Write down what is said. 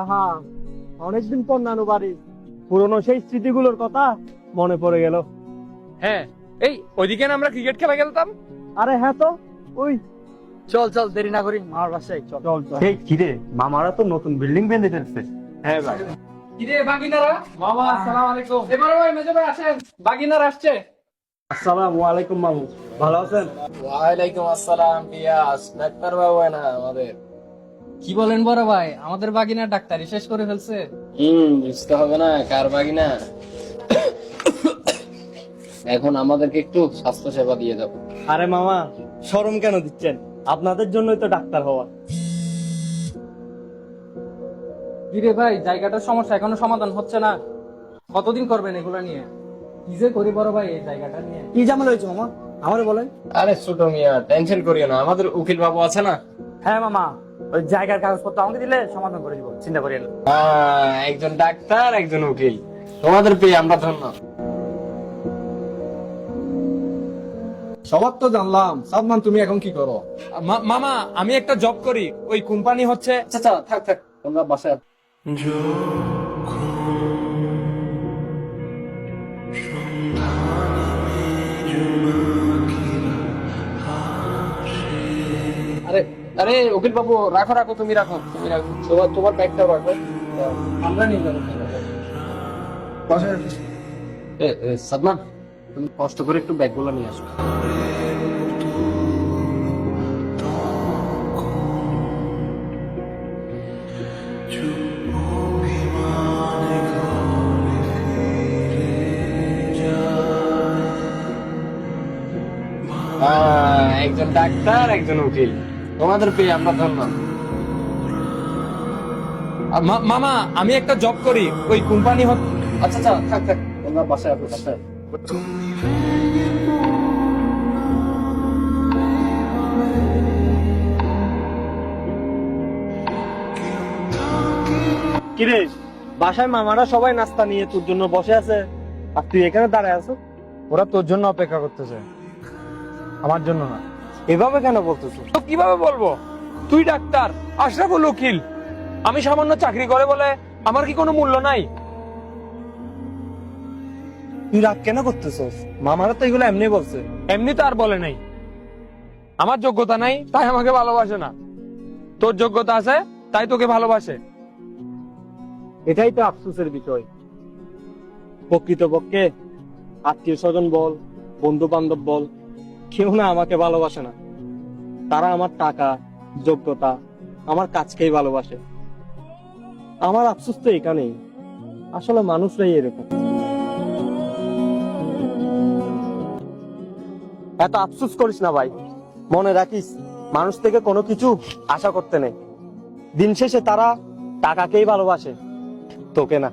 আহা, অনেকদিন পর নানু বাড়ি, পুরনো সেই স্মৃতিগুলোর কথা মনে পড়ে গেল। হ্যাঁ, এই ওইদিকে না আমরা ক্রিকেট খেলা খেলতাম। আরে হ্যাঁ তো, ওই চল চল, দেরি না করি, মামার বাসায় চল। চল চল। এই কিরে, মামারা তো নতুন বিল্ডিং বেঁধে ফেলছে। হ্যাঁ ভাই। কিরে বাগিনারা, মামা আসসালামু আলাইকুম। এবার ভাই মেজো ভাই আসেন, বাগিনার আসছে। আসসালামু আলাইকুম মামু, ভালো আছেন? ওয়ালাইকুম আসসালাম পিয়াস, ডাক্তার বাবু না আমাদের। কি বলেন বড় ভাই, আমাদের বাগিনা ডাক্তারি শেষ করে ফেলছে। বুঝতে হবে না কার বাগিনা। এখন আমাদেরকে একটু স্বাস্থ্য সেবা দিয়ে দাও। আরে মামা, শরম কেন দিচ্ছেন? আপনাদের জন্যই তো ডাক্তার হওয়া। কিরে ভাই, জায়গাটার সমস্যা এখনো সমাধান হচ্ছে না, কতদিন করবেন এগুলা নিয়ে? কি যে করি বড় ভাই এই জায়গাটা নিয়ে। কি ঝামেলা হয়েছে মামা, আমারে বলেন। আরে ছোট মিয়া, টেনশন করিও না, আমাদের উকিল বাবু আছে না। হ্যাঁ মামা, ওই জায়গার কাগজপত্র আমাকে দিলে সমাধান করে দিব, চিন্তা করিয়েন না। একজন ডাক্তার একজন উকিল, তোমাদের পেয়ে আমরা ধন্য। সবার তো জানলাম। সাদমান, তুমি এখন কি করো? মামা আমি একটা জব করি, ওই কোম্পানি হচ্ছে। আচ্ছা থাক থাক, তোমরা বাসায়। আরে আরে উকিল বাবু, রাখো রাখো, তুমি রাখো, তুমি রাখো, তোমার ব্যাগটা রাখো, আমরা নিয়ে যাবো। বাসায় সাদমান, তুমি কষ্ট করে একটু ব্যাগগুলো নিয়ে আসো। একজন ডাক্তার একজন উকিল, তোমাদের পেয়ে আমরা ধন্য। মামা আমি একটা জব করি, ওই কোম্পানি হচ্ছে। আচ্ছা আচ্ছা থাক থাক, তোমরা বাসায় আসো, বাসায়। কিরে, বাসায় মামারা সবাই নাস্তা নিয়ে তোর জন্য বসে আছে, আর তুই এখানে দাঁড়ায় আছো? ওরা তোর জন্য অপেক্ষা করতেছে, আমার জন্য না। এভাবে কেন বলতেছো? তো কিভাবে বলবো? তুই ডাক্তার, আশরাফুল উকিল, আমি সামান্য চাকরি করে বলে আমার কি কোনো মূল্য নাই? তুই রাগ কেন করতেছস? মামারা তো এগুলো এমনি বলছে। এমনি তো আর বলে নাই, আমার যোগ্যতা নাই তাই আমাকে ভালোবাসে না, তোর যোগ্যতা আছে তাই তোকে ভালোবাসে। এটাই তো আফসোসের বিষয়। প্রকৃতপক্ষে আত্মীয় স্বজন বল, বন্ধু বান্ধব বল, কেউ না আমাকে ভালোবাসে না। তারা আমার টাকা, যোগ্যতা, আমার কাজকেই ভালোবাসে। আমার আফসোস তো এখানেই, আসলে মানুষরাই এরকম। এত আফসোস করিস না ভাই, মনে রাখিস মানুষ থেকে কোনো কিছু আশা করতে নেই। দিন শেষে তারা টাকাকেই ভালোবাসে, তোকে না।